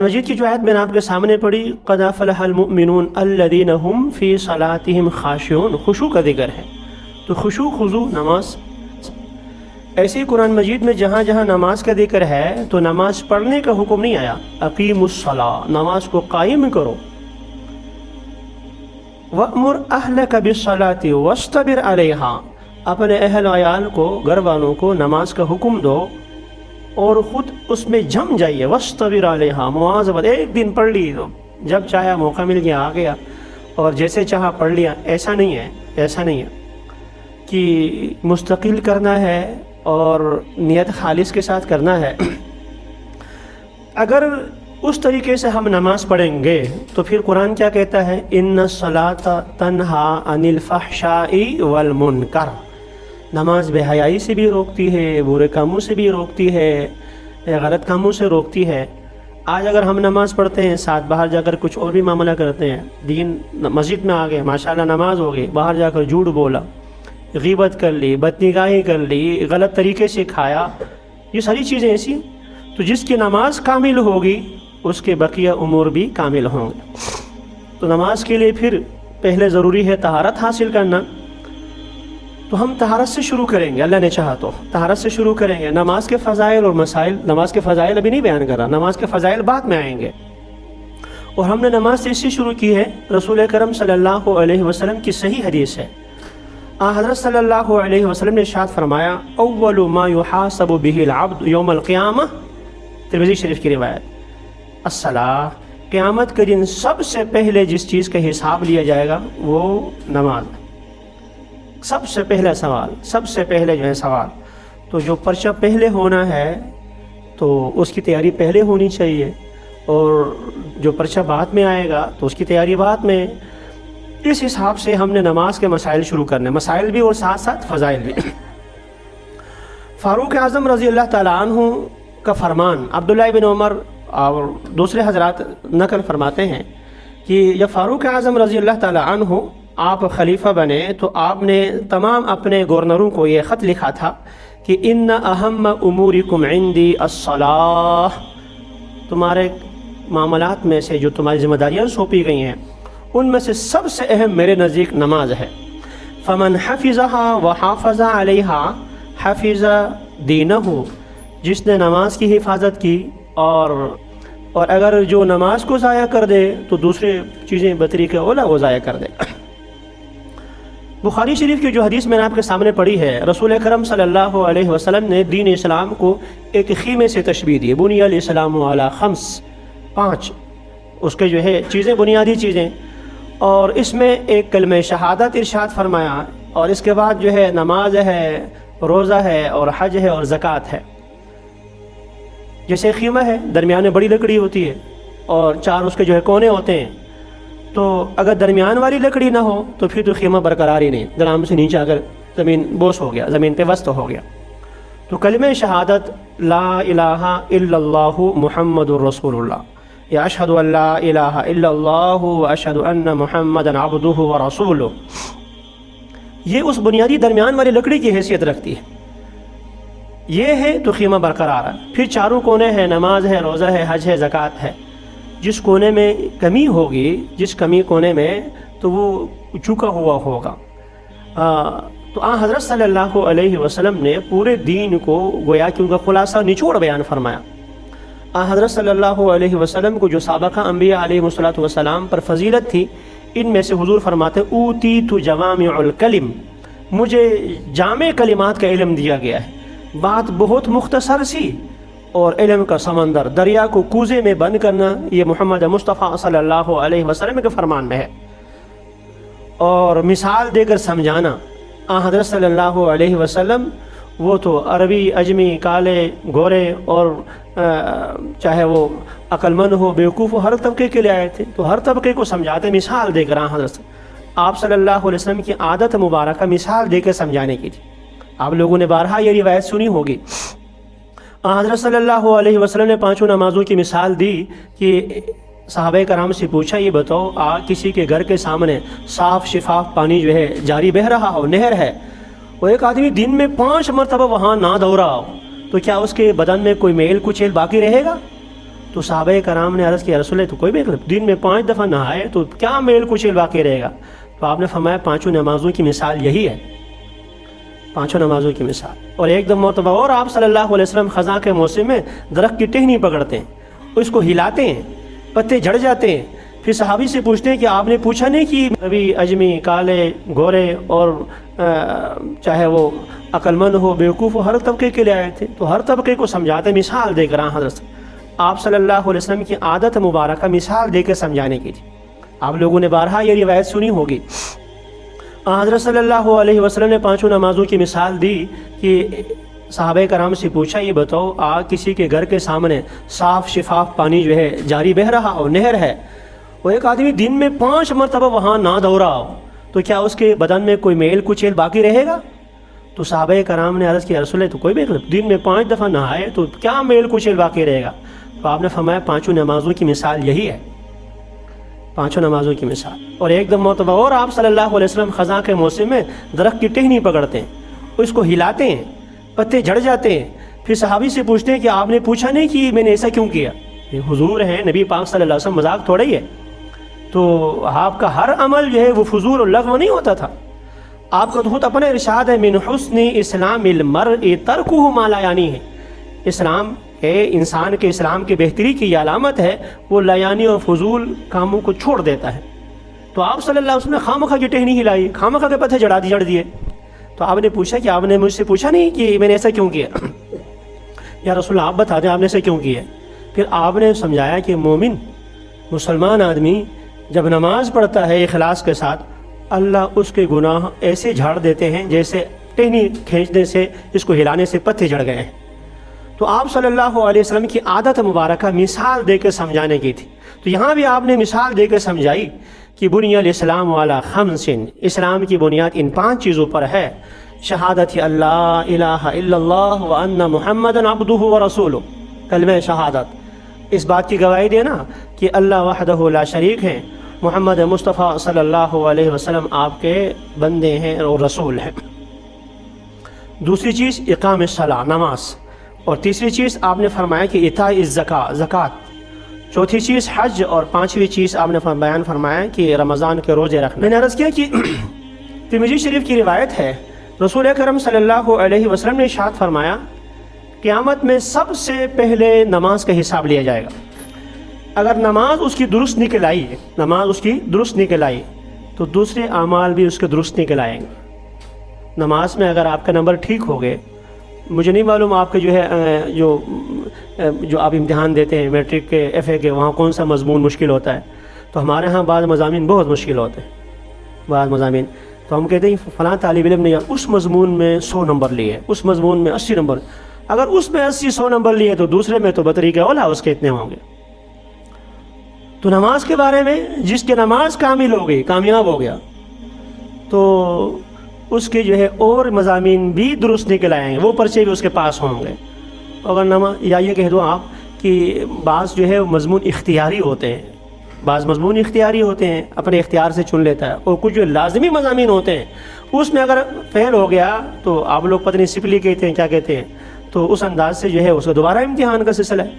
مجید کی جو آیت میں نے آپ کے سامنے پڑھی قد افلح المؤمنون الذین هم فی صلاتهم خاشعون، خشوع کا ذکر ہے، تو خشوع خضوع نماز ایسی قرآن مجید میں جہاں جہاں نماز کا ذکر ہے تو نماز پڑھنے کا حکم نہیں آیا، اقیموا الصلاۃ، نماز کو قائم کرو، وَأْمُرْ أَهْلَكَ بِالصَّلَاةِ وَاسْتَبِرْ عَلَيْهَا، اپنے اہل و عیال کو، گھر والوں کو نماز کا حکم دو اور خود اس میں جم جائیے، وَاسْتَبِرْ عَلَيْهَا، مواظبت، ایک دن پڑھ لی تو جب چاہا موقع مل گیا آ گیا اور جیسے چاہا پڑھ لیا، ایسا نہیں ہے، ایسا نہیں ہے کہ مستقل کرنا ہے اور نیت خالص کے ساتھ کرنا ہے۔ اگر اس طریقے سے ہم نماز پڑھیں گے تو پھر قرآن کیا کہتا ہے، ان الصلاۃ تنہا عن الفحشاء والمنکر، نماز بے حیائی سے بھی روکتی ہے، برے کاموں سے بھی روکتی ہے، غلط کاموں سے روکتی ہے۔ آج اگر ہم نماز پڑھتے ہیں، ساتھ باہر جا کر کچھ اور بھی معاملہ کرتے ہیں، دین مسجد میں آ گئے، ماشاءاللہ نماز ہو گئی، باہر جا کر جھوٹ بولا، غیبت کر لی، بدنگاہی کر لی، غلط طریقے سے کھایا، یہ ساری چیزیں ایسی ہیں، تو جس کی نماز کامل ہوگی اس کے بقیہ امور بھی کامل ہوں گے۔ تو نماز کے لیے پھر پہلے ضروری ہے طہارت حاصل کرنا، تو ہم طہارت سے شروع کریں گے، اللہ نے چاہا تو طہارت سے شروع کریں گے۔ نماز کے فضائل اور مسائل، نماز کے فضائل ابھی نہیں بیان کر رہا، نماز کے فضائل بعد میں آئیں گے۔ اور ہم نے نماز سے اسی شروع کی ہے، رسول کرم صلی اللہ علیہ وسلم کی صحیح حدیث ہے، حضرت صلی اللہ علیہ وسلم نے ارشاد فرمایا، اول ما یحاسب به العبد یوم القیامہ، ترمذی شریف کی روایت، الصلاۃ، قیامت کے دن سب سے پہلے جس چیز کا حساب لیا جائے گا وہ نماز ہے۔ سب سے پہلا سوال، سب سے پہلے جو ہے سوال، تو جو پرچہ پہلے ہونا ہے تو اس کی تیاری پہلے ہونی چاہیے، اور جو پرچہ بعد میں آئے گا تو اس کی تیاری بعد میں۔ اس حساب سے ہم نے نماز کے مسائل شروع کرنے، مسائل بھی اور ساتھ ساتھ فضائل بھی۔ فاروق اعظم رضی اللہ تعالیٰ عنہ کا فرمان عبداللہ بن عمر اور دوسرے حضرات نقل فرماتے ہیں کہ جب فاروق اعظم رضی اللہ تعالیٰ عنہ آپ خلیفہ بنے تو آپ نے تمام اپنے گورنروں کو یہ خط لکھا تھا کہ ان اہم امورکم عندی الصلاۃ، تمہارے معاملات میں سے جو تمہاری ذمہ داریاں سونپی گئی ہیں ان میں سے سب سے اہم میرے نزدیک نماز ہے۔ فمن حفظها وحافظ علیها حفظ دینہ، جس نے نماز کی حفاظت کی اور اگر جو نماز کو ضائع کر دے تو دوسرے چیزیں بطریقہ اولا وہ ضائع کر دے۔ بخاری شریف کی جو حدیث میں نے آپ کے سامنے پڑھی ہے، رسول کرم صلی اللہ علیہ وسلم نے دین اسلام کو ایک خیمے سے تشبیہ دی، بنی الاسلام علی خمس، 5 اس کے جو ہے چیزیں، بنیادی چیزیں، اور اس میں ایک کلمہ شہادت ارشاد فرمایا، اور اس کے بعد جو ہے نماز ہے، روزہ ہے اور حج ہے اور زکوٰۃ ہے۔ جیسے خیمہ ہے، درمیان میں بڑی لکڑی ہوتی ہے اور 4 اس کے جو ہے کونے ہوتے ہیں، تو اگر درمیان والی لکڑی نہ ہو تو پھر تو خیمہ برقرار ہی نہیں، درام سے نیچے اگر زمین بوس ہو گیا، زمین پہ وسط ہو گیا۔ تو کلمہ شہادت لا الہ الا اللہ محمد الرسول اللہ، یا اشہد ان لا الہ الا اللہ و اشہد ان محمد عبدہ و رسولہ، یہ اس بنیادی درمیان والی لکڑی کی حیثیت رکھتی ہے، یہ ہے تو خیمہ برقرار ہے۔ پھر 4 کونے ہیں، نماز ہے، روزہ ہے، حج ہے، زکوٰۃ ہے۔ جس کونے میں کمی ہوگی، جس کمی کونے میں، تو وہ جھکا ہوا ہوگا۔ تو حضرت صلی اللہ علیہ وسلم نے پورے دین کو گویا کہ ان کا خلاصہ نچوڑ بیان فرمایا۔ حضرت صلی اللہ علیہ وسلم کو جو سابقہ انبیاء علیہ السلام پر فضیلت تھی، ان میں سے حضور فرماتے اوتیت جوامع الکلم، مجھے جامع کلمات کا علم دیا گیا ہے، بات بہت مختصر سی اور علم کا سمندر، دریا کو کوزے میں بند کرنا، یہ محمد مصطفیٰ صلی اللہ علیہ وسلم کے فرمان میں ہے۔ اور مثال دے کر سمجھانا، حضرت صلی اللہ علیہ وسلم وہ تو عربی، اجمی، کالے، گورے اور چاہے وہ عقل مند ہو، بیوقوف ہو، ہر طبقے کے لیے آئے تھے، تو ہر طبقے کو سمجھاتے مثال دے کر۔ حضرت آپ صلی اللہ علیہ وسلم کی عادت مبارکہ مثال دے کر سمجھانے کی تھی، آپ لوگوں نے بارہا یہ روایت سنی ہوگی۔ حضرت صلی اللہ علیہ وسلم نے 5 نمازوں کی مثال دی کہ صحابہ کرام سے پوچھا، یہ بتاؤ کسی کے گھر کے سامنے صاف شفاف پانی جو ہے جاری بہہ رہا ہو، نہر ہے، وہ ایک آدمی دن میں 5 مرتبہ وہاں نہ دوڑا ہو، تو کیا اس کے بدن میں کوئی میل کچیل باقی رہے گا؟ تو صحابہ کرام نے عرض کیا رسول اللہ تو کوئی بھی دن میں 5 دفعہ نہائے تو کیا میل کچیل باقی رہے گا؟ تو آپ نے فرمایا 5 نمازوں کی مثال یہی ہے، 5 نمازوں کی مثال۔ اور ایک دم مرتبہ اور آپ صلی اللہ علیہ وسلم خزاں کے موسم میں درخت کی ٹہنی پکڑتے ہیں، اس کو ہلاتے ہیں، پتے جھڑ جاتے ہیں، پھر صحابی سے پوچھتے ہیں کہ آپ نے پوچھا نہیں کہ نبی اجمی، کالے، گورے اور چاہے وہ عقل مند ہو، بیوقوف ہو، ہر طبقے کے لیے آئے تھے؟ تو ہر طبقے کو سمجھاتے، مثال دے کر حضرت آپ صلی اللہ علیہ وسلم کی عادت مبارکہ مثال دے کے سمجھانے کی تھی۔ آپ لوگوں نے بارہا یہ روایت سنی ہوگی، حضرت صلی اللہ علیہ وسلم نے 5 نمازوں کی مثال دی کہ صحابہ کرام سے پوچھا یہ بتاؤ کسی کے گھر کے سامنے صاف شفاف پانی جو ہے جاری بہہ رہا ہو، نہر ہے، وہ ایک آدمی دن میں 5 مرتبہ وہاں نہ دوڑا ہو تو کیا اس کے بدن میں کوئی میل کچیل باقی رہے گا؟ تو صحابہ کرام نے عرض کیا رسول اللہ تو کوئی بھی دن میں 5 دفعہ نہائے تو کیا میل کچیل باقی رہے گا؟ تو آپ نے فرمایا 5 نمازوں کی مثال یہی ہے، 5 نمازوں کی مثال۔ اور ایک دم مرتبہ اور آپ صلی اللہ علیہ وسلم خزاں کے موسم میں درخت کی ٹہنی پکڑتے ہیں، اس کو ہلاتے ہیں، پتے جھڑ جاتے ہیں، پھر صحابی سے پوچھتے ہیں کہ آپ نے پوچھا نہیں کہ میں نے ایسا کیوں کیا؟ یہ حضور ہیں، نبی پاک صلی اللہ علیہ وسلم، مذاق تھوڑا ہی ہے۔ تو آپ کا ہر عمل جو ہے وہ فضول اور لغو نہیں ہوتا تھا، آپ کا تو خود اپنا ارشاد ہے من حسن اسلام المرء ترکہ ما لا یعنی ہے، اسلام ہے انسان کے اسلام کی بہتری کی یہ علامت ہے وہ لا یعنی اور فضول کاموں کو چھوڑ دیتا ہے۔ تو آپ صلی اللہ علیہ وسلم نے خامخواہ کی ٹہنی ہلائی، خامخواہ کے پتے جڑ دیے، تو آپ نے پوچھا کہ آپ نے مجھ سے پوچھا نہیں کہ میں نے ایسا کیوں کیا؟ یا رسول اللہ آپ بتا دیں آپ نے ایسا کیوں کیا؟ پھر آپ نے سمجھایا کہ مومن مسلمان آدمی جب نماز پڑھتا ہے اخلاص کے ساتھ، اللہ اس کے گناہ ایسے جھاڑ دیتے ہیں جیسے ٹہنی کھینچنے سے، اس کو ہلانے سے پتے جڑ گئے ہیں۔ تو آپ صلی اللہ علیہ وسلم کی عادت مبارکہ مثال دے کے سمجھانے کی تھی، تو یہاں بھی آپ نے مثال دے کے سمجھائی کہ بنی الاسلام والا خمس، اسلام کی بنیاد ان 5 چیزوں پر ہے، شہادت اللہ الہ الا اللہ وان محمد عبدہ ورسولہ، کلمہ شہادت، اس بات کی گواہی دینا کہ اللہ وحدہ لا شریک ہیں، محمد مصطفیٰ صلی اللہ علیہ وسلم آپ کے بندے ہیں اور رسول ہیں۔ دوسری چیز اقام الصلاۃ، نماز، اور تیسری چیز آپ نے فرمایا کہ ایتاء الزکاۃ، زکوٰۃ، چوتھی چیز حج، اور 5ویں چیز آپ نے بیان فرمایا کہ رمضان کے روزے رکھنا۔ میں نے عرض کیا کہ ترمذی شریف کی روایت ہے، رسول اکرم صلی اللہ علیہ وسلم نے ارشاد فرمایا قیامت میں سب سے پہلے نماز کا حساب لیا جائے گا، اگر نماز اس کی درست نکل آئی، نماز اس کی درست نکل آئی تو دوسرے اعمال بھی اس کے درست نکل آئیں گے۔ نماز میں اگر آپ کا نمبر ٹھیک ہو گئے، مجھے نہیں معلوم آپ کے جو ہے جو آپ امتحان دیتے ہیں میٹرک کے، ایف اے کے، وہاں کون سا مضمون مشکل ہوتا ہے، تو ہمارے ہاں بعض مضامین بہت مشکل ہوتے ہیں، بعض مضامین تو ہم کہتے ہیں فلاں طالب علم نے اس مضمون میں 100 نمبر لیے، اس مضمون میں 80 نمبر، اگر اس میں 80-100 نمبر لیے تو دوسرے میں تو بطریقہ اولا اس کے اتنے ہوں گے۔ تو نماز کے بارے میں جس کی نماز کامل ہو گئی، کامیاب ہو گیا، تو اس کے جو ہے اور مضامین بھی درست نکل آئیں گے، وہ پرچے بھی اس کے پاس ہوں گے۔ اگر نماز، یا یہ کہہ دو آپ کہ بعض جو ہے مضمون اختیاری ہوتے ہیں، بعض مضمون اختیاری ہوتے ہیں، اپنے اختیار سے چن لیتا ہے، اور کچھ جو لازمی مضامین ہوتے ہیں اس میں اگر فیل ہو گیا تو آپ لوگ پتہ نہیں سپلی کہتے ہیں کیا کہتے ہیں، تو اس انداز سے جو ہے اس کو دوبارہ امتحان کا سلسلہ ہے۔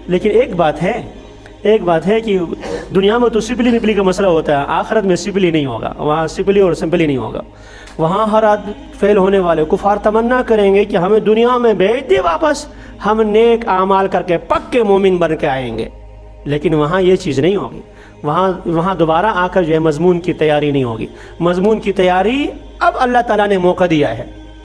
لیکن ایک بات ہے کہ دنیا میں تو سپلی نپلی کا مسئلہ ہوتا ہے، آخرت میں سپلی نہیں ہوگا، وہاں سپلی اور سمپلی نہیں ہوگا، وہاں ہر آدمی فیل ہونے والے کفار تمنا کریں گے کہ ہمیں دنیا میں بھیج دے واپس، ہم نیک اعمال کر کے پکے مومن بن کے آئیں گے، لیکن وہاں یہ چیز نہیں ہوگی، وہاں دوبارہ آ کر جو ہے مضمون کی تیاری نہیں ہوگی۔ مضمون کی تیاری اب اللہ تعالیٰ نے موقع دیا ہے،